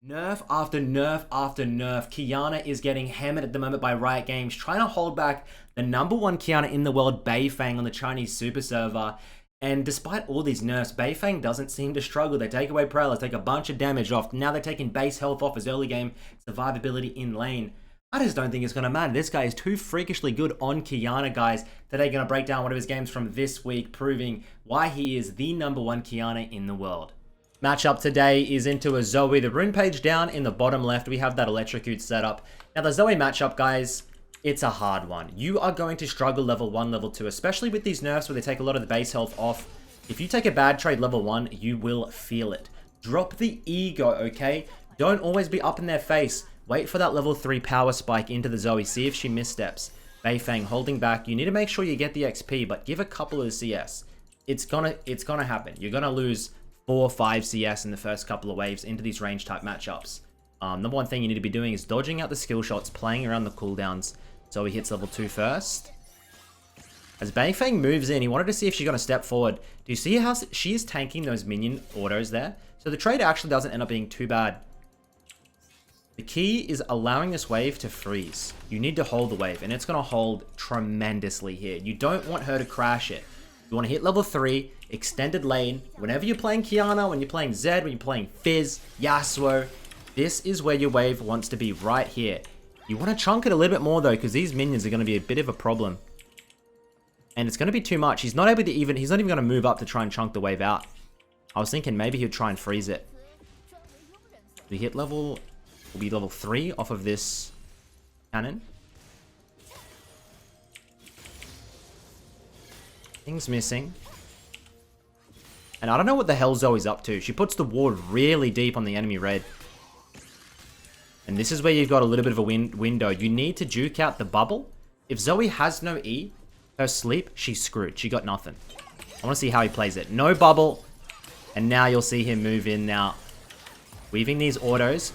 Nerf after nerf after nerf. Qiyana is getting hammered at the moment by Riot Games, trying to hold back the #1 Qiyana in the world, Beifeng, on the Chinese super server. And despite all these nerfs, Beifeng doesn't seem to struggle. They take away prowlers, take a bunch of damage off. Now they're taking base health off as early game survivability in lane. I just don't think it's going to matter. This guy is too freakishly good on Qiyana, guys. Today, going to break down one of his games from this week, proving why he is the #1 Qiyana in the world. Matchup today is into a Zoe. The rune page down in the bottom left, we have that electrocute setup. Now, the Zoe matchup, guys, it's a hard one. You are going to struggle level 1, level 2, especially with these nerfs where they take a lot of the base health off. If you take a bad trade level 1, you will feel it. Drop the ego, okay? Don't always be up in their face. Wait for that level 3 power spike into the Zoe. See if she missteps. Beifeng holding back. You need to make sure you get the XP, but give a couple of CS. It's gonna happen. You're gonna lose 4 or 5 CS in the first couple of waves into these range type matchups. Number one thing you need to be doing is dodging out the skill shots, playing around the cooldowns. So he hits level 2 first. As Beifeng moves in, he wanted to see if she's going to step forward. Do you see how she is tanking those minion autos there? So the trade actually doesn't end up being too bad. The key is allowing this wave to freeze. You need to hold the wave, and it's going to hold tremendously here. You don't want her to crash it. You want to hit level 3, extended lane. Whenever you're playing Qiyana, when you're playing Zed, when you're playing Fizz, Yasuo, this is where your wave wants to be, right here. You want to chunk it a little bit more though, because these minions are going to be a bit of a problem. And it's going to be too much. He's not able to even, he's not even going to move up to try and chunk the wave out. I was thinking maybe he'd try and freeze it. We hit level, will be level 3 off of this cannon. Thing's missing. And I don't know what the hell Zoe's up to. She puts the ward really deep on the enemy red. And this is where you've got a little bit of a window. You need to juke out the bubble. If Zoe has no E, her sleep, she's screwed. She got nothing. I want to see how he plays it. No bubble. And now you'll see him move in now. Weaving these autos.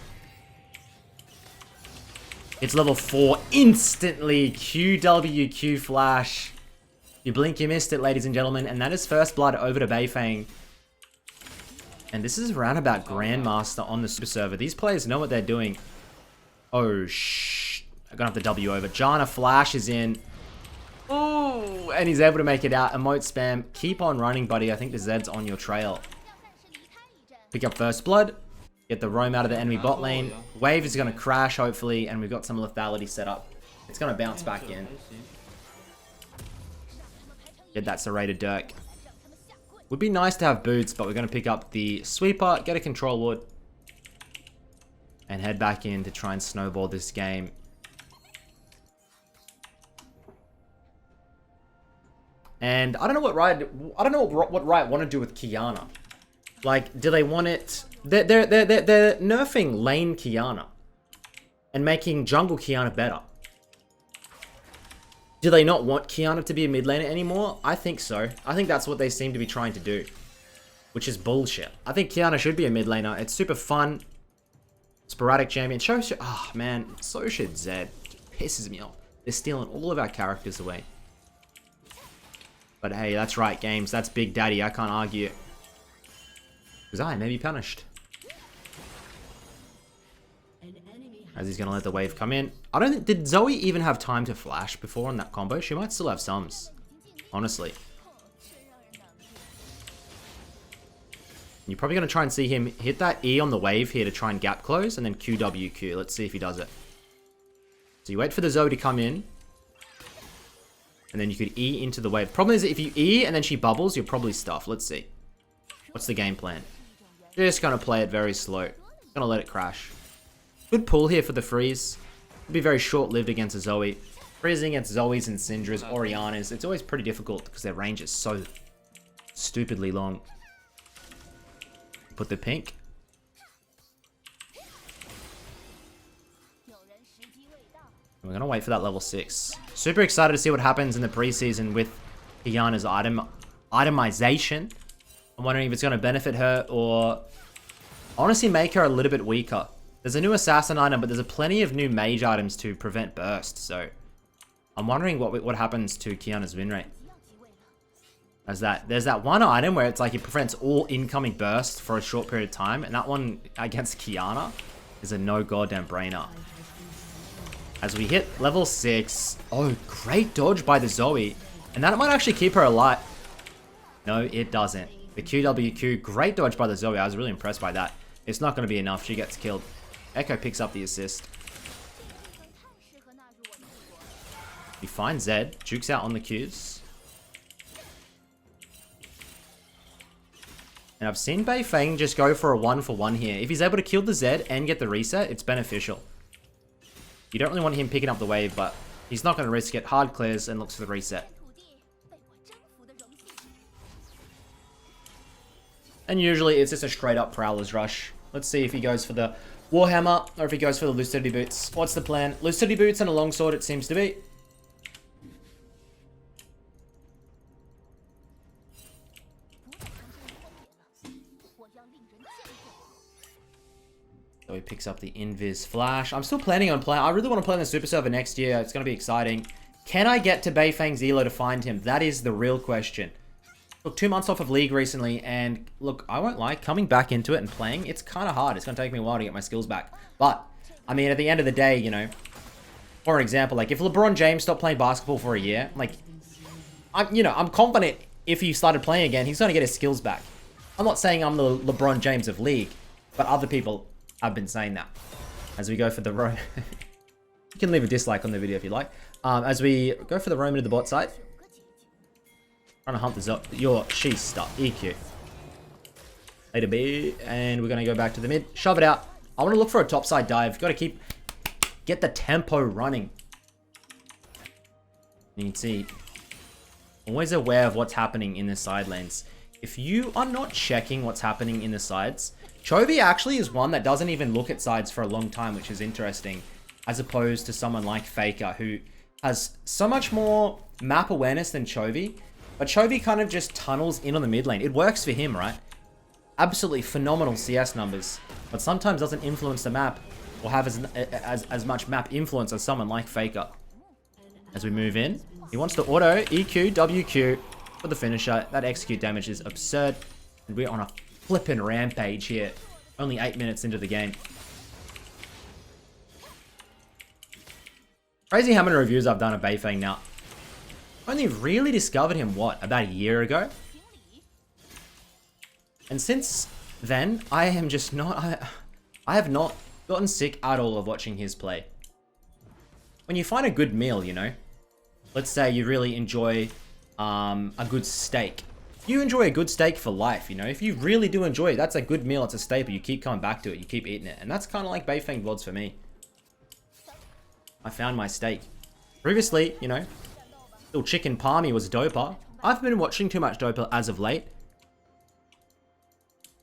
It's level 4 instantly. QWQ flash. You blink, you missed it, ladies and gentlemen. And that is first blood over to Beifeng. And this is around about Grandmaster on the super server. These players know what they're doing. Oh, shh. I'm gonna have the W over. Qiyana flashes in. Oh, and he's able to make it out. Emote spam. Keep on running, buddy. I think the Zed's on your trail. Pick up first blood. Get the roam out of the enemy bot lane. Wave is gonna crash, hopefully. And we've got some lethality set up. It's gonna bounce back in. Get that serrated Dirk. Would be nice to have boots, but we're going to pick up the sweeper, get a control wood, and head back in to try and snowball this game. And I don't know what Riot want to do with Qiyana. Like, do they want it? They're nerfing lane Qiyana and making jungle Qiyana better. Do they not want Qiyana to be a mid laner anymore? I think so. I think that's what they seem to be trying to do. Which is bullshit. I think Qiyana should be a mid laner. It's super fun. Sporadic champion. Oh man, so should Zed. It pisses me off. They're stealing all of our characters away. But hey, that's right, games. That's Big Daddy. I can't argue. Because I may be punished. As he's going to let the wave come in. I don't think... Did Zoe even have time to flash before on that combo? She might still have sums. Honestly. You're probably going to try and see him hit that E on the wave here to try and gap close. And then QWQ. Let's see if he does it. So you wait for the Zoe to come in. And then you could E into the wave. Problem is that if you E and then she bubbles, you're probably stuffed. Let's see. What's the game plan? Just going to play it very slow. Going to let it crash. Good pull here for the freeze. It'll be very short-lived against a Zoe. Freezing against Zoes and Syndras, Orianas, it's always pretty difficult because their range is so stupidly long. Put the pink. We're going to wait for that level 6. Super excited to see what happens in the preseason with Qiyana's itemization. I'm wondering if it's going to benefit her or honestly make her a little bit weaker. There's a new assassin item, but there's plenty of new mage items to prevent burst. So I'm wondering what happens to Qiyana's win rate. There's that one item where it's like it prevents all incoming burst for a short period of time, and that one against Qiyana is a no goddamn brainer. As we hit level 6. Oh, great dodge by the Zoe. And that might actually keep her alive. No, it doesn't. The QWQ, great dodge by the Zoe. I was really impressed by that. It's not going to be enough. She gets killed. Echo picks up the assist. He finds Zed. Jukes out on the Qs. And I've seen Beifeng just go for a 1-for-1 here. If he's able to kill the Zed and get the reset, it's beneficial. You don't really want him picking up the wave, but he's not going to risk it. Hard clears and looks for the reset. And usually it's just a straight up Prowler's Rush. Let's see if he goes for the Warhammer or if he goes for the Lucidity Boots. What's the plan? Lucidity Boots and a longsword it seems to be. So he picks up the Invis Flash. I'm still planning on playing. I really want to play in the Super Server next year. It's going to be exciting. Can I get to Beifeng's Elo to find him? That is the real question. Look, 2 months off of League recently, and look, I won't lie, coming back into it and playing, it's kind of hard. It's going to take me a while to get my skills back. But, I mean, at the end of the day, you know, for example, like, if LeBron James stopped playing basketball for a year, like, I'm confident if he started playing again, he's going to get his skills back. I'm not saying I'm the LeBron James of League, but other people have been saying that. As we go for the roam. You can leave a dislike on the video if you like. As we go for the roam into the bot side. Trying to hunt this up. She's stuck. EQ. Later B. And we're going to go back to the mid. Shove it out. I want to look for a topside dive. Got to get the tempo running. You can see. Always aware of what's happening in the side lanes. If you are not checking what's happening in the sides, Chovy actually is one that doesn't even look at sides for a long time, which is interesting. As opposed to someone like Faker, who has so much more map awareness than Chovy. But Chovy kind of just tunnels in on the mid lane. It works for him, right? Absolutely phenomenal CS numbers. But sometimes doesn't influence the map or have as much map influence as someone like Faker. As we move in, he wants to auto EQ, WQ for the finisher. That execute damage is absurd. And we're on a flippin' rampage here. Only 8 minutes into the game. Crazy how many reviews I've done of Beifeng now. Only really discovered him, what, about a year ago? And since then, I am just not... I have not gotten sick at all of watching his play. When you find a good meal, you know? Let's say you really enjoy a good steak. You enjoy a good steak for life, you know? If you really do enjoy it, that's a good meal, it's a staple. You keep coming back to it, you keep eating it. And that's kind of like Beifeng VODs for me. I found my steak. Previously, you know, little chicken palmy was doper. I've been watching too much doper as of late.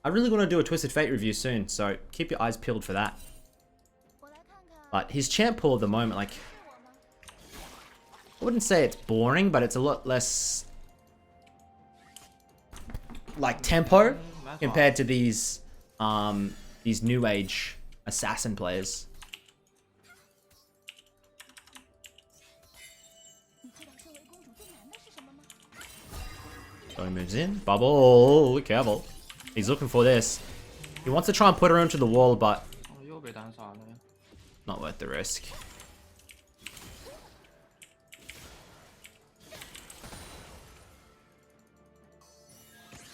I really want to do a Twisted Fate review soon, so keep your eyes peeled for that. But his champ pool at the moment, like, I wouldn't say it's boring, but it's a lot less, like, tempo compared to these new age assassin players. So he moves in. Bubble. Be careful. He's looking for this. He wants to try and put her into the wall, but not worth the risk.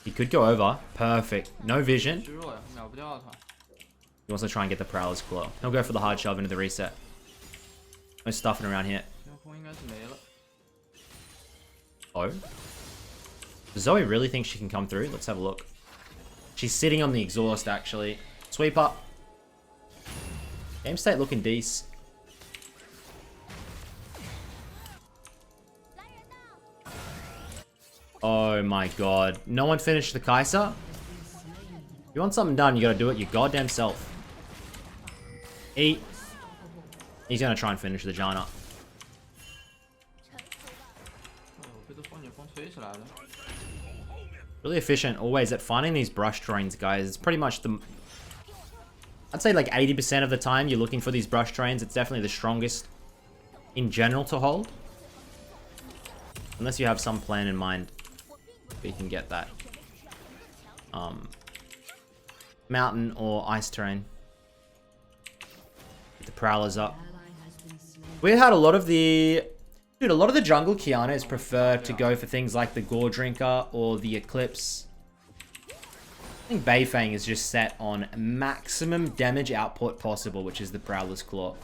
He could go over. Perfect. No vision. He wants to try and get the Prowler's Claw. He'll go for the hard shove into the reset. No stuffing around here. Oh. Does Zoe really think she can come through? Let's have a look. She's sitting on the exhaust, actually. Sweep up. Game state looking decent. Oh my god. No one finished the Kai'Sa? If you want something done, you gotta do it your goddamn self. Eat. He's gonna try and finish the Qiyana. Really efficient always at finding these brush trains, guys. It's pretty much the... I'd say like 80% of the time you're looking for these brush trains. It's definitely the strongest in general to hold. Unless you have some plan in mind. You can get that. Mountain or ice terrain. Prowlers up. We had a lot of the... Dude, a lot of the jungle Qiyana is preferred to go for things like the Gore Drinker or the Eclipse. I think Beifeng is just set on maximum damage output possible, which is the Prowler's Claw.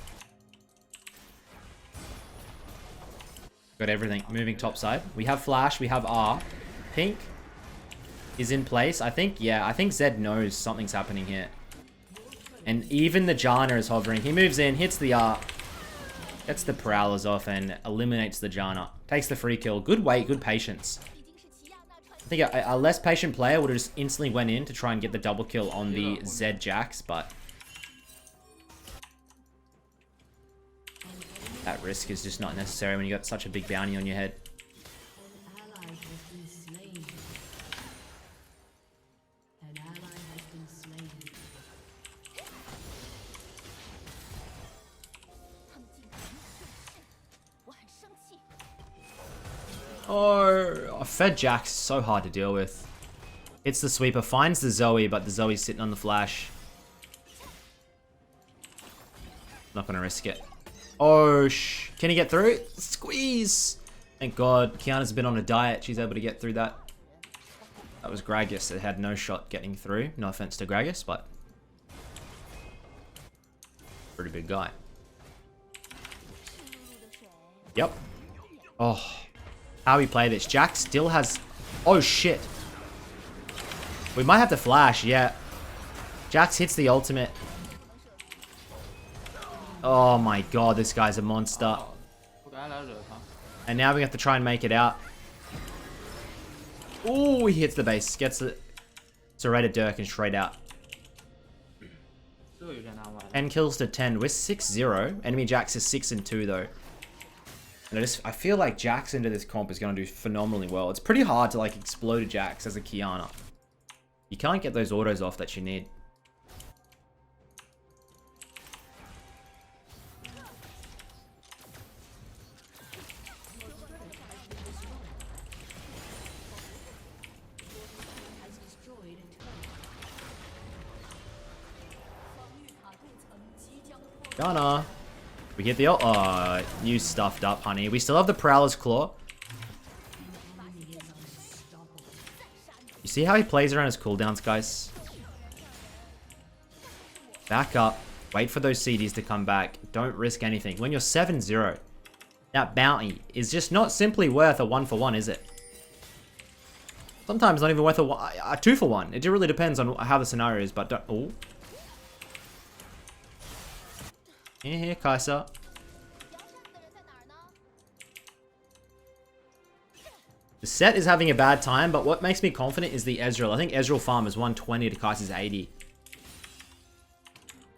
Got everything. Moving topside. We have Flash, we have R. Pink is in place. I think, yeah, I think Zed knows something's happening here. And even the Janna is hovering. He moves in, hits the R. Gets the Prowlers off and eliminates the Janna. Takes the free kill. Good wait, good patience. I think a less patient player would have just instantly went in to try and get the double kill on the Zed Jax, but... that risk is just not necessary when you got such a big bounty on your head. Oh, Fed Jax is so hard to deal with. Hits the sweeper, finds the Zoe, but the Zoe's sitting on the flash. Not gonna risk it. Oh, can he get through? Squeeze! Thank God. Qiyana's been on a diet. She's able to get through that. That was Gragas that had no shot getting through. No offense to Gragas, but... pretty big guy. Yep. Oh. How we play this. Jax still has... oh, shit. We might have to flash, yeah. Jax hits the ultimate. Oh my God, this guy's a monster. And now we have to try and make it out. Oh, he hits the base. Gets the serrated Dirk and straight out. 10 kills to 10. We're 6-0. Enemy Jax is 6-2 though. And I feel like Jax into this comp is going to do phenomenally well. It's pretty hard to like explode a Jax as a Qiyana. You can't get those autos off that you need. Qiyana. We get the ult. Oh, you stuffed up, honey. We still have the Prowler's Claw. You see how he plays around his cooldowns, guys? Back up. Wait for those CDs to come back. Don't risk anything. When you're 7-0, that bounty is just not simply worth a 1-for-1, is it? Sometimes not even worth a 2-for-1. It really depends on how the scenario is, but don't... oh. Here, Kai'Sa. The set is having a bad time, but what makes me confident is the Ezreal. I think Ezreal farm is 120 to Kai'Sa's 80.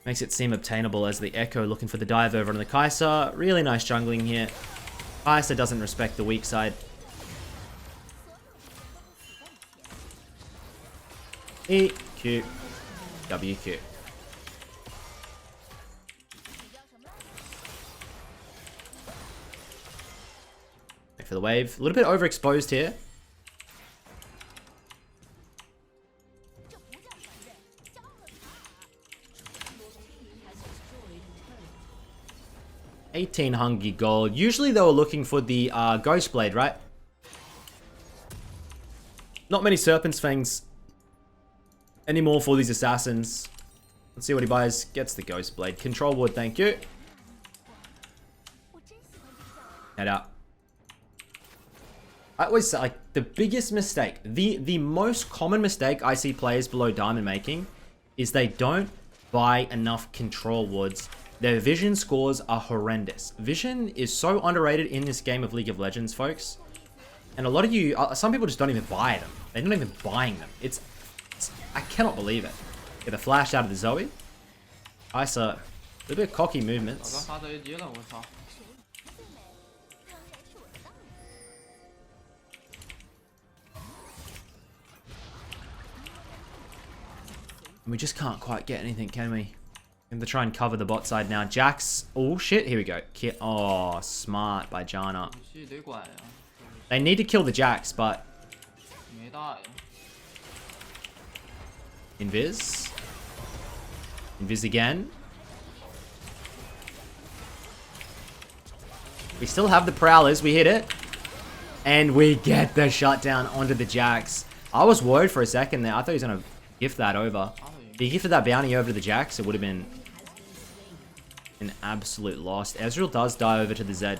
Makes it seem obtainable as the Echo looking for the dive over on the Kai'Sa. Really nice jungling here. Kai'Sa doesn't respect the weak side. E, Q, W, Q. For the wave. A little bit overexposed here. $18 hungry gold. Usually they were looking for the Ghost Blade, right? Not many Serpent's Fangs anymore for these assassins. Let's see what he buys. Gets the Ghost Blade. Control Ward, thank you. Head out. I always say, like, the biggest mistake, the most common mistake I see players below Diamond making is they don't buy enough control wards. Their vision scores are horrendous. Vision is so underrated in this game of League of Legends, folks. And a lot of you, some people just don't even buy them. They're not even buying them. It's I cannot believe it. Get the flash out of the Zoe. Kai'Sa, a little bit of cocky movements. And we just can't quite get anything, can we? We have to try and cover the bot side now. Jax. Oh, shit. Here we go. Oh, smart by Janna. They need to kill the Jax, but... Invis. Invis again. We still have the Prowlers. We hit it. And we get the shutdown onto the Jax. I was worried for a second there. I thought he was going to gift that over. If he gifted that bounty over to the Jax, it would have been an absolute loss. Ezreal does die over to the Zed.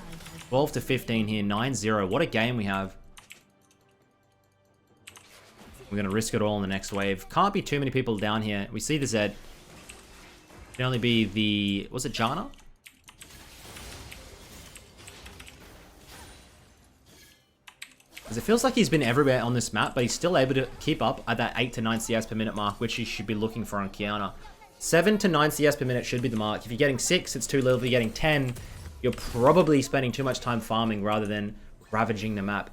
12 to 15 here. 9-0. What a game we have. We're going to risk it all in the next wave. Can't be too many people down here. We see the Zed. Can only be the... Was it Qiyana? Because it feels like he's been everywhere on this map, but he's still able to keep up at that 8 to 9 CS per minute mark, which he should be looking for on Qiyana. 7 to 9 CS per minute should be the mark. If you're getting 6, it's too little. If you're getting 10, you're probably spending too much time farming rather than ravaging the map.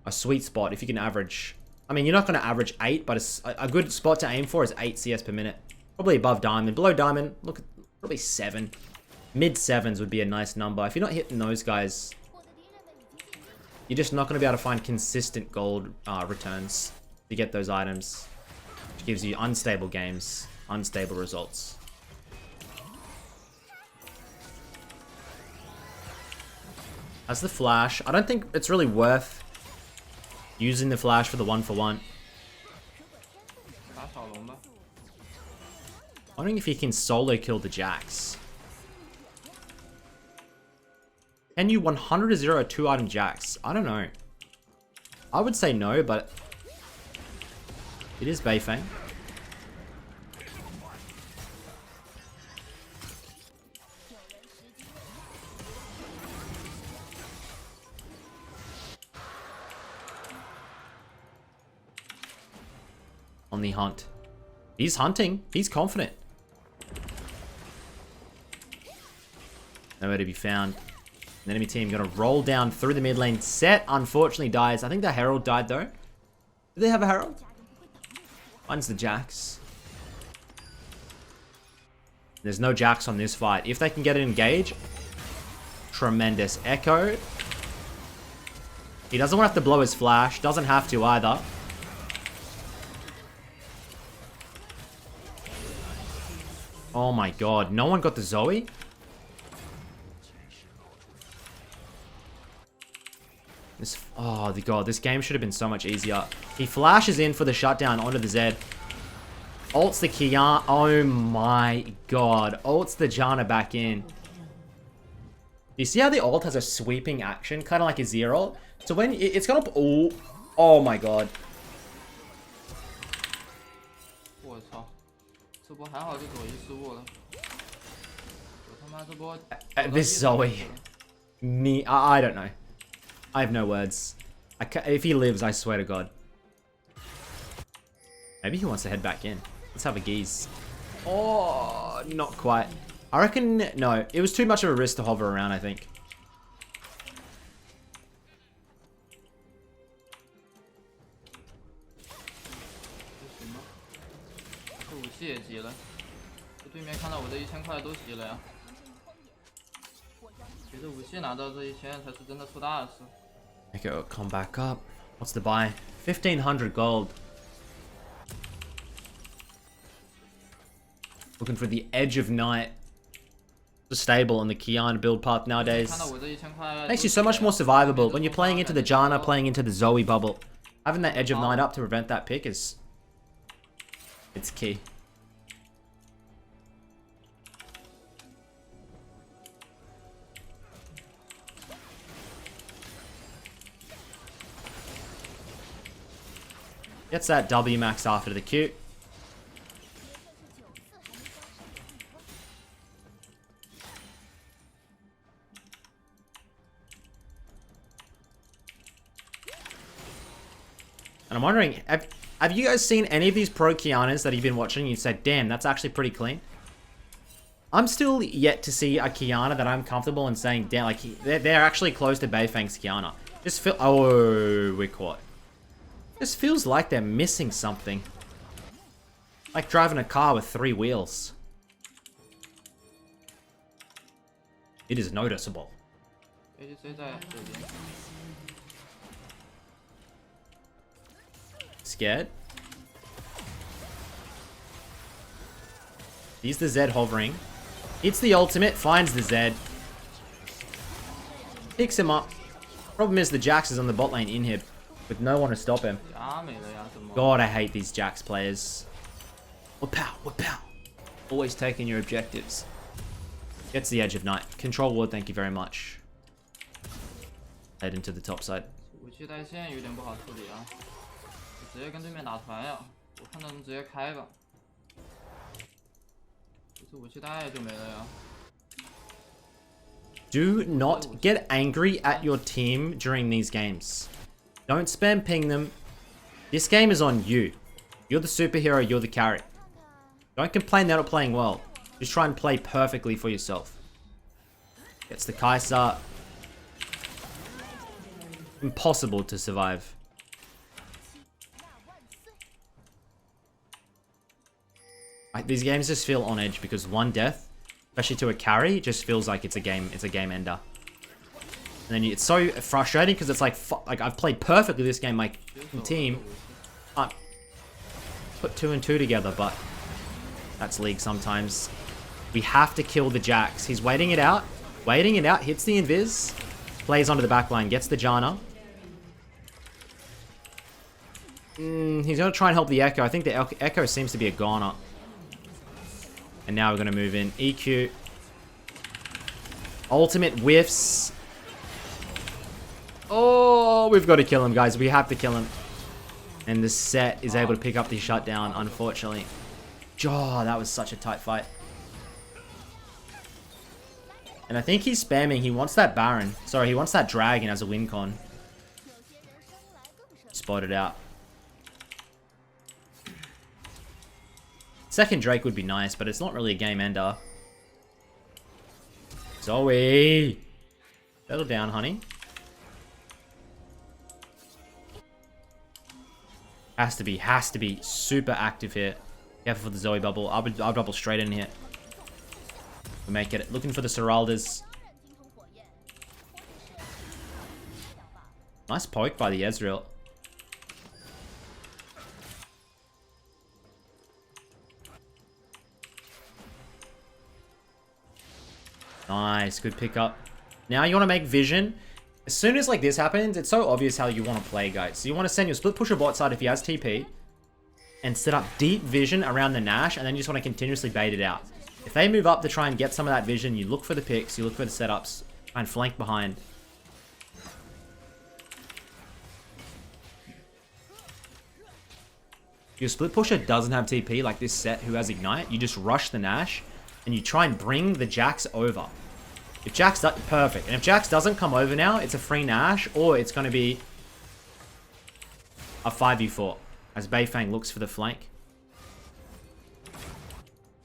A sweet spot, if you can average... I mean, you're not going to average 8, but a good spot to aim for is 8 CS per minute. Probably above Diamond. Below Diamond, look, probably 7. Mid 7s would be a nice number. If you're not hitting those guys... You're just not going to be able to find consistent gold returns to get those items. Which gives you unstable games, unstable results. As the flash, I don't think it's really worth using the flash for the 1-for-1. Wondering if you can solo kill the Jax. Can you 100-0 a 2-item Jax? I don't know. I would say no, but it is Beifeng. On the hunt. He's hunting. He's confident. Nowhere to be found. The enemy team gonna roll down through the mid lane. Set unfortunately dies. I think the Herald died though. Do they have a Herald? Finds the Jax. There's no Jax on this fight. If they can get it engaged, tremendous. Echo. He doesn't want to have to blow his flash. Doesn't have to either. Oh my god. No one got the Zoe? Oh the god, this game should have been so much easier. He flashes in for the shutdown onto the Zed. Ults the Qiyana. Oh my god. Ults the Qiyana back in. You see how the ult has a sweeping action? Kind of like a zero ult. So when it's gonna... Oh my god. This Zoe. I don't know. I have no words. If he lives, I swear to God. Maybe he wants to head back in. Let's have a geese. Oh, not quite. I reckon, no. It was too much of a risk to hover around, I think. Okay, come back up. What's the buy? 1,500 gold. Looking for the edge of night. The stable on the Qiyana build path nowadays. Makes you so much more survivable. When you're playing into the Qiyana, playing into the Zoe bubble. Having that edge of night up to prevent that pick is... It's key. Gets that W max after the Q. And I'm wondering, have you guys seen any of these pro Qiyanas that you've been watching and you said, damn, that's actually pretty clean? I'm still yet to see a Qiyana that I'm comfortable in saying, damn, like, they're actually close to Beifeng's Qiyana. Just feel... Oh, we're caught. This feels like they're missing something. Like driving a car with 3 wheels. It is noticeable. Scared? He's the Zed hovering. Hits the ultimate, finds the Zed. Picks him up. Problem is the Jax is on the bot lane in here with no one to stop him. God, I hate these Jax players. Wapow, wapow. Always taking your objectives. Gets the edge of night. Control ward, thank you very much. Head into the top side. Do not get angry at your team during these games. Don't spam ping them. This game is on you. You're the superhero, you're the carry. Don't complain they're not playing well. Just try and play perfectly for yourself. Gets the Kai'Sa. Impossible to survive. These games just feel on edge because one death, especially to a carry, just feels like it's a game ender. And then it's so frustrating because it's like I've played perfectly this game, my team. I put 2 and 2 together, but that's League sometimes. We have to kill the Jax. He's waiting it out. Waiting it out. Hits the invis. Plays onto the backline. Gets the Qiyana. He's going to try and help the Echo. I think the Echo seems to be a goner. And now we're going to move in. EQ. Ultimate whiffs. Oh, we've got to kill him, guys. We have to kill him. And the set is able to pick up the shutdown, unfortunately. Oh, that was such a tight fight. And I think he's spamming. He wants that Baron. Sorry, he wants that Dragon as a win con. Spotted out. Second Drake would be nice, but it's not really a game ender. Zoe! Settle down, honey. Has to be super active here. Careful for the Zoe bubble. I'll bubble straight in here. We make it. Looking for the Seraldas. Nice poke by the Ezreal. Nice, good pickup. Now you want to make vision. As soon as like this happens, it's so obvious how you want to play, guys. So you want to send your split pusher bot side if he has TP. And set up deep vision around the Nash. And then you just want to continuously bait it out. If they move up to try and get some of that vision, you look for the picks, you look for the setups. Try and flank behind. If your split pusher doesn't have TP like this set who has Ignite, you just rush the Nash. And you try and bring the Jax over. If Jax does, perfect. And if Jax doesn't come over now, it's a free Nash, or it's going to be a 5v4 as Beifeng looks for the flank.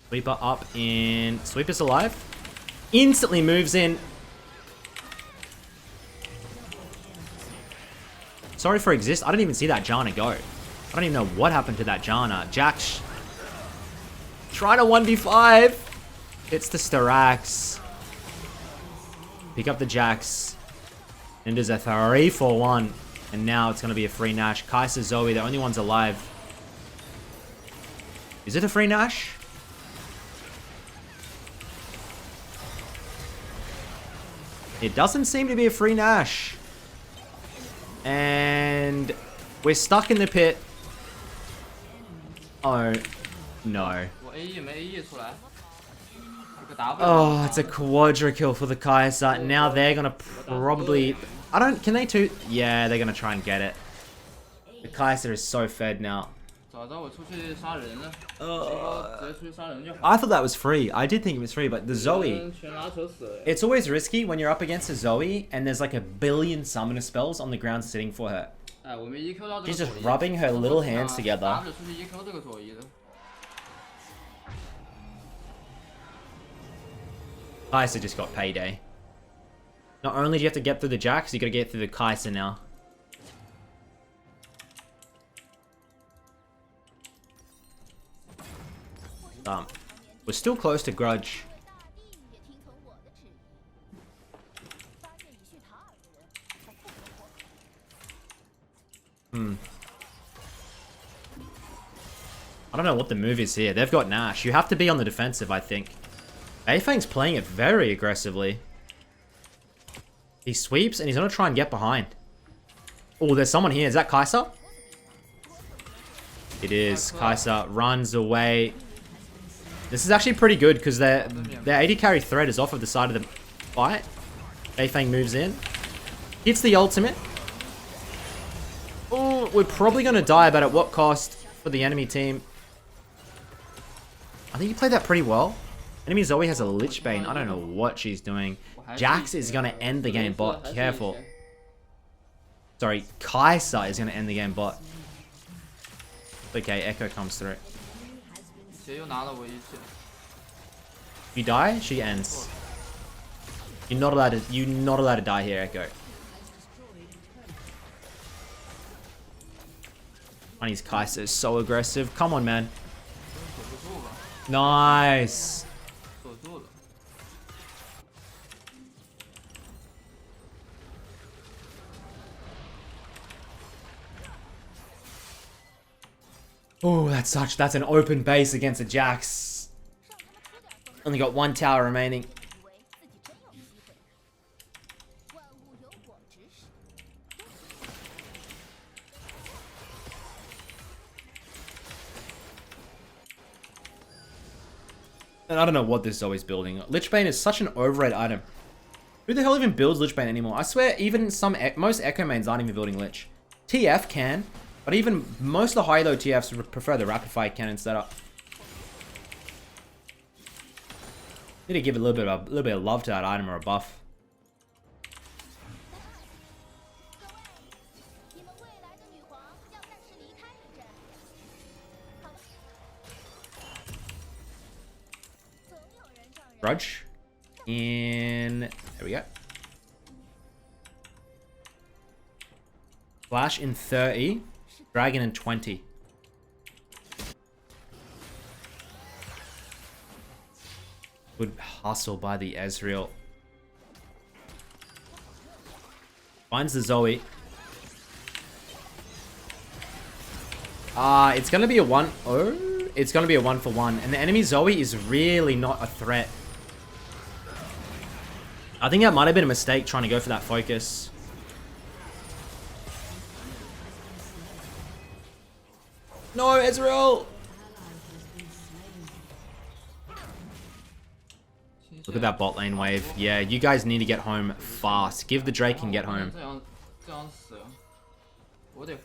Sweeper up in. Sweeper's alive. Instantly moves in. Sorry for exist. I didn't even see that Qiyana go. I don't even know what happened to that Qiyana. Jax trying to 1v5. It's the Styrax. Pick up the Jax. And there's a 3-for-1. And now it's going to be a free Nash. Kai'Sa, Zoe, the only ones alive. Is it a free Nash? It doesn't seem to be a free Nash. And we're stuck in the pit. Oh, no. Oh, it's a quadra kill for the Kai'Sa. Now they're gonna probably... Can they too? Yeah, they're gonna try and get it. The Kai'Sa is so fed now. I thought that was free. I did think it was free, but the Zoe... It's always risky when you're up against a Zoe and there's like a billion summoner spells on the ground sitting for her. She's just rubbing her little hands together. Kai'Sa just got payday. Not only do you have to get through the Jax, you gotta get through the Kai'Sa now. We're still close to Grudge. I don't know what the move is here. They've got Nash. You have to be on the defensive, I think. Beifeng's playing it very aggressively. He sweeps and he's gonna try and get behind. Oh, there's someone here. Is that Kai'Sa? It is. Kai'Sa runs away. This is actually pretty good because their AD carry threat is off of the side of the fight. Beifeng moves in. Hits the ultimate. Oh, we're probably going to die, but at what cost for the enemy team? I think he played that pretty well. Enemy Zoe has a Lich Bane. I don't know what she's doing. Jax is going to end the game bot. Careful. Sorry, Kai'Sa is going to end the game bot. Okay, Echo comes through. If you die, she ends. You're not allowed to die here, Echo. Honey's Kai'Sa is so aggressive. Come on, man. Nice. Oh, that's an open base against a Jax. Only got one tower remaining. And I don't know what this Zoe's building. Lich Bane is such an overrated item. Who the hell even builds Lich Bane anymore? I swear, even most Echo mains aren't even building Lich. TF can, but even most of the high low TFs would prefer the rapid fire cannon setup. Need to give a little bit of love to that item or a buff. Grudge. There we go. Flash in 30. Dragon in 20. Good hustle by the Ezreal. Finds the Zoe. It's gonna be a 1-0. It's gonna be a 1-for-1. And the enemy Zoe is really not a threat. I think that might have been a mistake trying to go for that focus. No, Ezreal! Look at that bot lane wave. Yeah, you guys need to get home fast. Give the Drake and get home.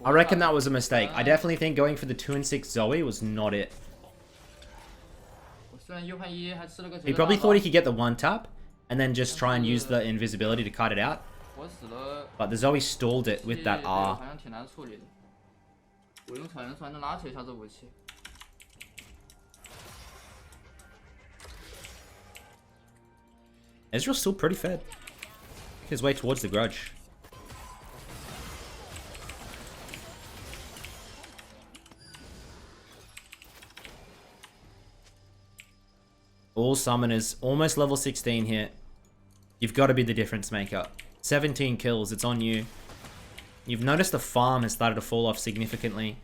I reckon that was a mistake. I definitely think going for the 2 and 6 Zoe was not it. He probably thought he could get the 1-tap and then just try and use the invisibility to cut it out. But the Zoe stalled it with that R. Ezreal's still pretty fed. His way towards the Grudge. All summoners, almost level 16 here. You've got to be the difference maker. 17 kills, it's on you. You've noticed the farm has started to fall off significantly.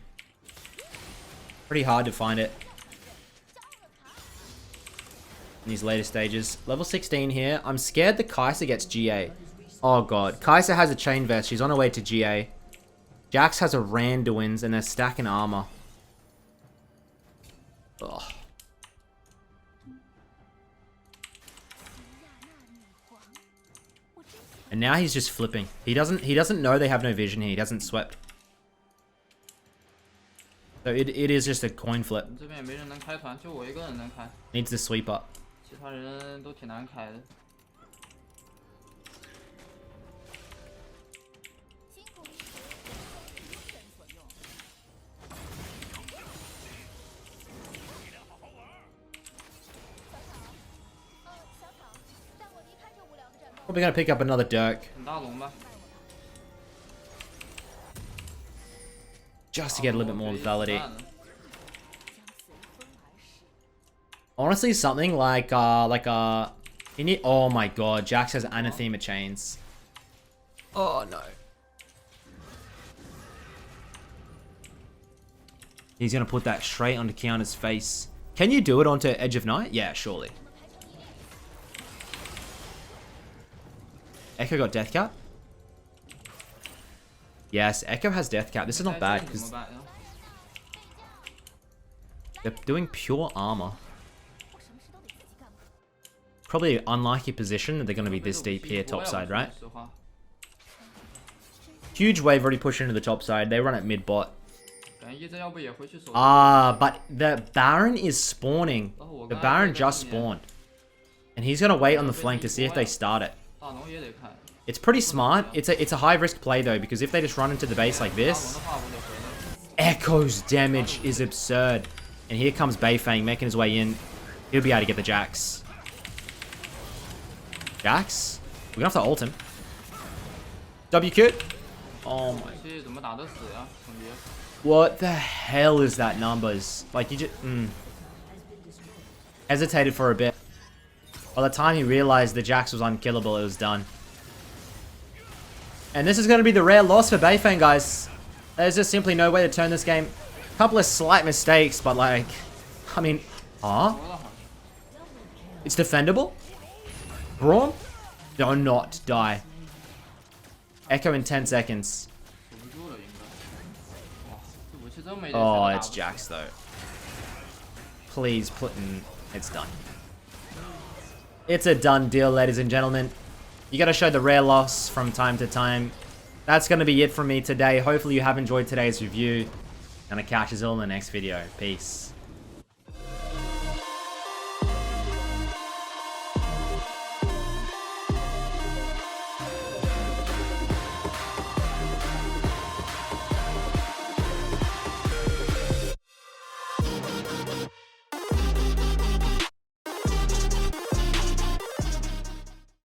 Pretty hard to find it in these later stages. Level 16 here. I'm scared the Kai'Sa gets GA. Oh god. Kai'Sa has a chain vest. She's on her way to GA. Jax has a Randuin's and they're stacking armor. Ugh. And now he's just flipping. He doesn't know they have no vision here. He doesn't swept. So it is just a coin flip. Needs the sweep up. Probably gonna pick up another Dirk. Just to get a little bit more lethality. Honestly, something like you need. Oh my god, Jax has Anathema chains. Oh no. He's gonna put that straight onto Qiyana's face. Can you do it onto Edge of Night? Yeah, surely. Echo got death cap? Yes, Echo has death cap. This is not bad because they're doing pure armor. Probably an unlucky position that they're going to be this deep here topside, right? Huge wave already pushing into the top side. They run at mid bot. But the Baron is spawning. The Baron just spawned. And he's going to wait on the flank to see if they start it. It's pretty smart. It's a high risk play though, because if they just run into the base like this, Echo's damage is absurd. And here comes Beifeng making his way in. He'll be able to get the Jax. Jax? We're going to have to ult him. WQ? Oh my. What the hell is that numbers? Like you just hesitated for a bit. By the time he realized the Jax was unkillable, it was done. And this is going to be the rare loss for Beifeng, guys. There's just simply no way to turn this game. A couple of slight mistakes, but like, I mean, it's defendable. Braum? Do not die. Echo in 10 seconds. Oh, it's Jax though. Please put in. It's done. It's a done deal, ladies and gentlemen. You gotta show the rare loss from time to time. That's gonna be it from me today. Hopefully you have enjoyed today's review. And I'll catch you all in the next video. Peace.